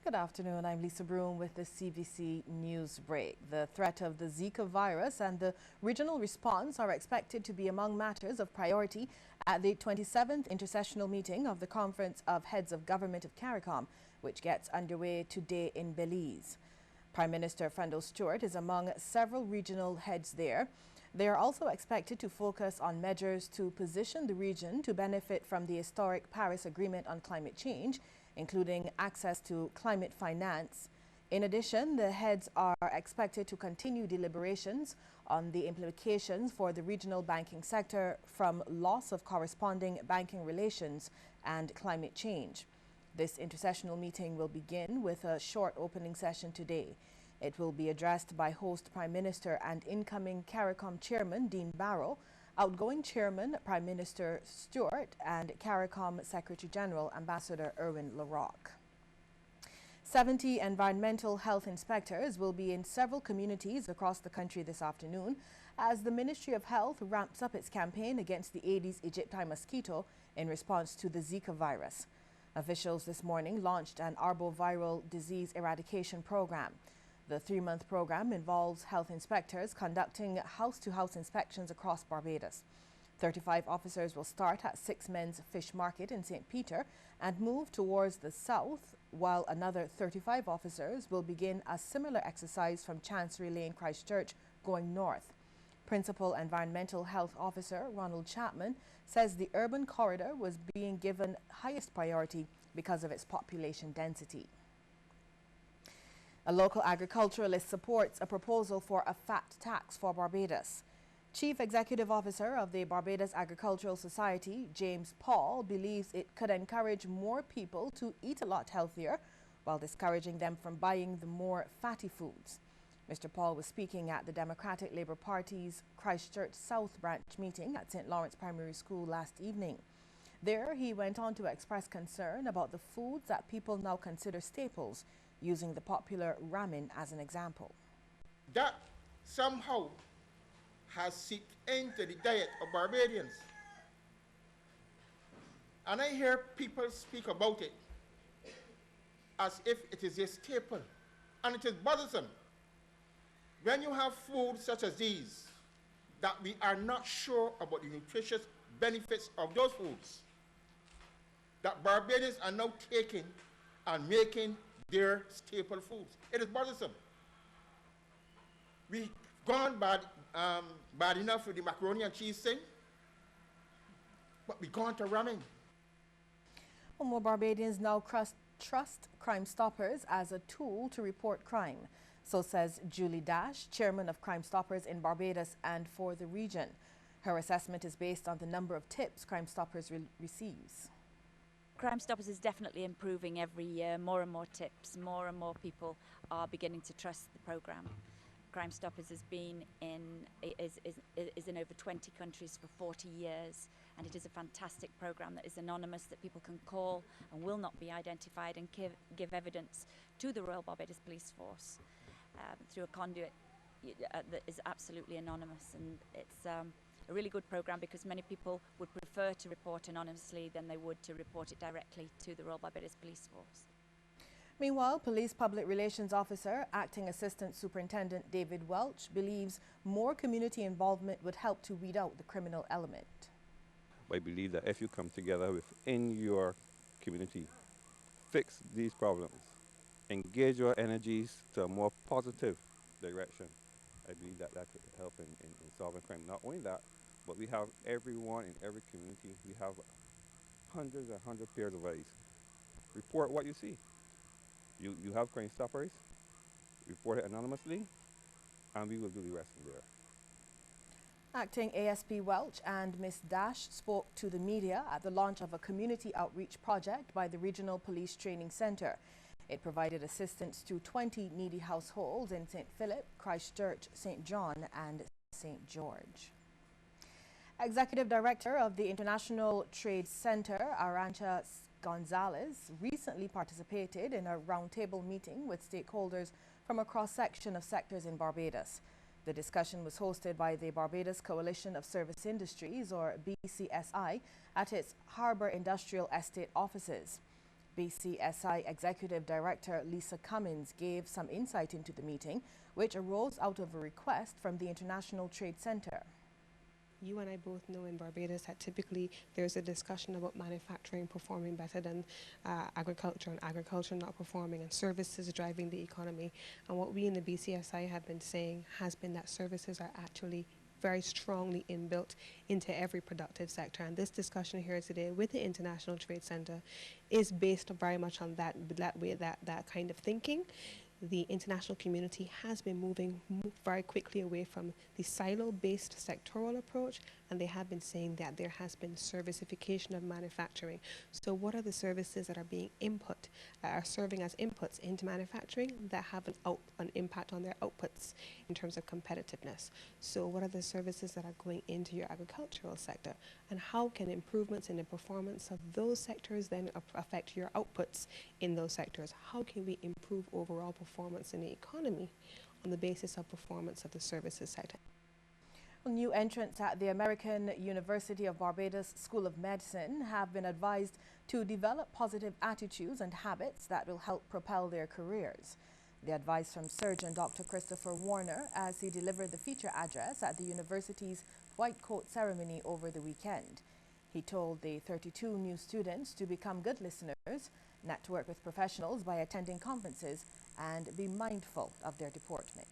Good afternoon. I'm Lisa Broom with the CBC News Break. The threat of the Zika virus and the regional response are expected to be among matters of priority at the 27th intersessional meeting of the Conference of Heads of Government of CARICOM, which gets underway today in Belize. Prime Minister Fendo Stewart is among several regional heads there. They are also expected to focus on measures to position the region to benefit from the historic Paris Agreement on climate change, including access to climate finance. In addition, the heads are expected to continue deliberations on the implications for the regional banking sector from loss of corresponding banking relations and climate change. This intersessional meeting will begin with a short opening session today. It will be addressed by host Prime Minister and incoming CARICOM Chairman Dean Barrow, outgoing Chairman Prime Minister Stewart, and CARICOM Secretary General Ambassador Erwin LaRocque. 70 environmental health inspectors will be in several communities across the country this afternoon as the Ministry of Health ramps up its campaign against the Aedes aegypti mosquito in response to the Zika virus. Officials this morning launched an arboviral disease eradication program. The 3-month program involves health inspectors conducting house-to-house inspections across Barbados. 35 officers will start at Six Men's Fish Market in St. Peter and move towards the south, while another 35 officers will begin a similar exercise from Chancery Lane, Christchurch, going north. Principal Environmental Health Officer Ronald Chapman says the urban corridor was being given highest priority because of its population density. A local agriculturalist supports a proposal for a fat tax for Barbados. Chief Executive Officer of the Barbados Agricultural Society, James Paul, believes it could encourage more people to eat a lot healthier while discouraging them from buying the more fatty foods. Mr. Paul was speaking at the Democratic Labour Party's Christchurch South Branch meeting at St. Lawrence Primary School last evening. There, he went on to express concern about the foods that people now consider staples, using the popular ramen as an example. That somehow has seeped into the diet of Barbadians. And I hear people speak about it as if it is a staple, and it is bothersome. When you have foods such as these, that we are not sure about the nutritious benefits of those foods, that Barbadians are now taking and making their staple foods. It is bothersome. We've gone bad enough with the macaroni and cheese thing, but we've gone to ramen. Well, more Barbadians now trust CRIMESTOPPERS as a tool to report crime. So says Julie Dash, Chairman of CRIMESTOPPERS in Barbados and for the region. Her assessment is based on the number of tips CRIMESTOPPERS receives. CRIMESTOPPERS is definitely improving every year. More and more tips, more and more people are beginning to trust the program. CRIMESTOPPERS has been is in over 20 countries for 40 years, and it is a fantastic program that is anonymous, that people can call and will not be identified, and give evidence to the Royal Barbados Police Force through a conduit that is absolutely anonymous. And it's a really good program because many people would prefer to report anonymously than they would to report it directly to the Royal Barbados Police Force. Meanwhile, Police Public Relations Officer, Acting Assistant Superintendent David Welch, believes more community involvement would help to weed out the criminal element. I believe that if you come together within your community, fix these problems, engage your energies to a more positive direction, I believe that that could help in solving crime. Not only that, but we have everyone in every community. We have hundreds and hundreds of pairs of eyes. Report what you see. You have CRIMESTOPPERS, report it anonymously, and we will do the rest from there. Acting ASP Welch and Ms. Dash spoke to the media at the launch of a community outreach project by the Regional Police Training Center. It provided assistance to 20 needy households in St. Philip, Christchurch, St. John, and St. George. Executive Director of the International Trade Center, Arantxa Gonzalez, recently participated in a roundtable meeting with stakeholders from a cross-section of sectors in Barbados. The discussion was hosted by the Barbados Coalition of Service Industries, or BCSI, at its Harbour Industrial Estate offices. BCSI Executive Director Lisa Cummins gave some insight into the meeting, which arose out of a request from the International Trade Center. You and I both know in Barbados that typically there's a discussion about manufacturing performing better than agriculture, and agriculture not performing, and services driving the economy. And what we in the BCSI have been saying has been that services are actually very strongly inbuilt into every productive sector. And this discussion here today with the International Trade Center is based very much on that kind of thinking. The international community has been moving very quickly away from the silo-based sectoral approach, and they have been saying that there has been servicification of manufacturing. So what are the services that are being are serving as inputs into manufacturing that have an impact on their outputs in terms of competitiveness? So what are the services that are going into your agricultural sector, and how can improvements in the performance of those sectors then affect your outputs in those sectors? How can we improve overall performance in the economy on the basis of performance of the services sector? New entrants at the American University of Barbados School of Medicine have been advised to develop positive attitudes and habits that will help propel their careers. The advice from Surgeon Dr. Christopher Warner as he delivered the feature address at the university's White Coat ceremony over the weekend. He told the 32 new students to become good listeners, network with professionals by attending conferences, and be mindful of their deportment.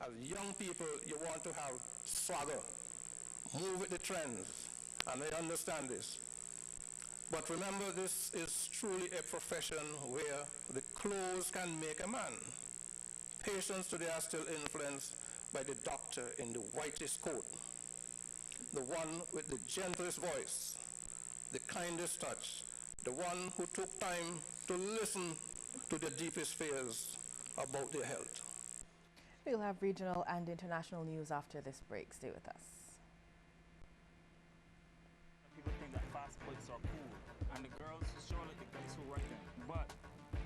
As young people, you want to have swagger, move with the trends, and I understand this. But remember, this is truly a profession where the clothes can make a man. Patients today are still influenced by the doctor in the whitest coat, the one with the gentlest voice, the kindest touch, the one who took time to listen to the deepest fears about their health. We'll have regional and international news after this break. Stay with us. People think that fast fights are cool, and the girls sure like the guys who write them. But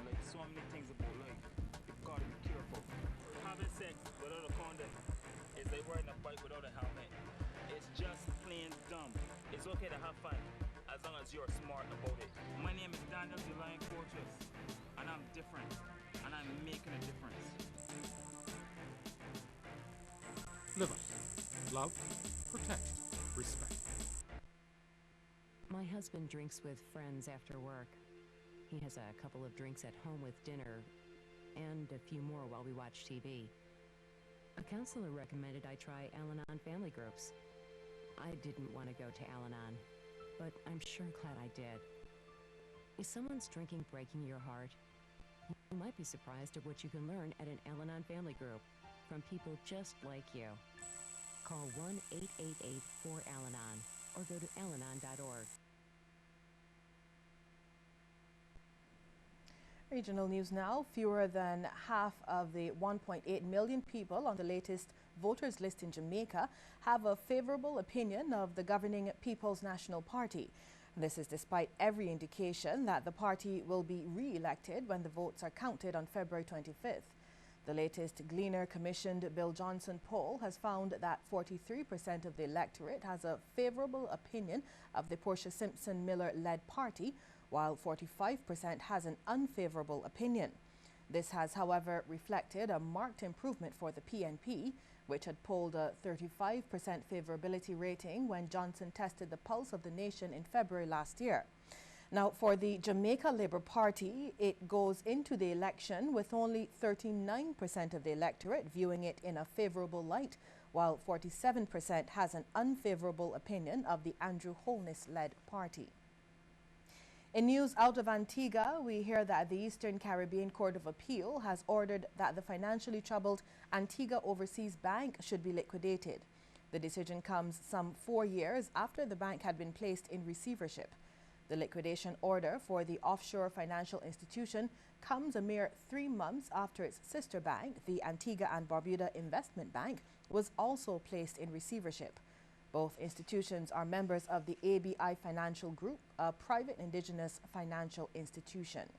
like so many things about life, you've got to be careful. Having sex without a condom is like riding a bike without a helmet. It's just plain dumb. It's okay to have fun as long as you're smart about it. My name is Daniel the Lion Fortress, and I'm different, and I'm making a difference. Live up, love, protect, respect. My husband drinks with friends after work. He has a couple of drinks at home with dinner, and a few more while we watch TV. A counselor recommended I try Al-Anon family groups. I didn't want to go to Al-Anon, but I'm sure glad I did. Is someone's drinking breaking your heart? You might be surprised at what you can learn at an Al-Anon family group from people just like you. Call 1-888-4-AL-ANON or go to alanon.org. Regional news now. Fewer than half of the 1.8 million people on the latest voters list in Jamaica have a favorable opinion of the governing People's National Party. This is despite every indication that the party will be re-elected when the votes are counted on February 25th. The latest Gleaner commissioned Bill Johnson poll has found that 43% of the electorate has a favorable opinion of the Portia Simpson Miller-led party, while 45% has an unfavorable opinion. This has, however, reflected a marked improvement for the PNP, which had polled a 35% favorability rating when Johnson tested the pulse of the nation in February last year. Now, for the Jamaica Labour Party, it goes into the election with only 39% of the electorate viewing it in a favourable light, while 47% has an unfavourable opinion of the Andrew Holness-led party. In news out of Antigua, we hear that the Eastern Caribbean Court of Appeal has ordered that the financially troubled Antigua Overseas Bank should be liquidated. The decision comes some 4 years after the bank had been placed in receivership. The liquidation order for the offshore financial institution comes a mere 3 months after its sister bank, the Antigua and Barbuda Investment Bank, was also placed in receivership. Both institutions are members of the ABI Financial Group, a private indigenous financial institution.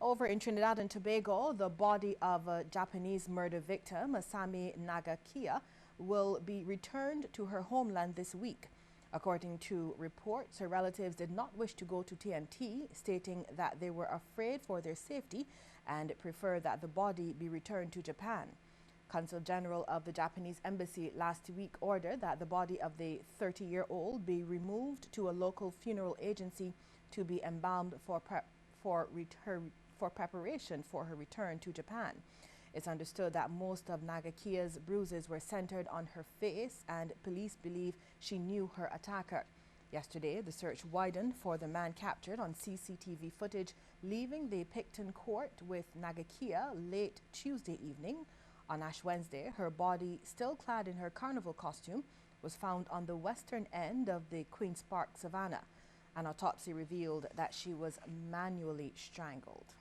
Over in Trinidad and Tobago, the body of a Japanese murder victim, Asami Nagakia, will be returned to her homeland this week. According to reports, her relatives did not wish to go to TNT, stating that they were afraid for their safety and prefer that the body be returned to Japan. Consul General of the Japanese Embassy last week ordered that the body of the 30-year-old be removed to a local funeral agency to be embalmed for preparation for her return to Japan. It's understood that most of Nagakia's bruises were centered on her face, and police believe she knew her attacker. Yesterday, the search widened for the man captured on CCTV footage, leaving the Picton court with Nagakia late Tuesday evening. On Ash Wednesday, her body, still clad in her carnival costume, was found on the western end of the Queen's Park Savannah. An autopsy revealed that she was manually strangled.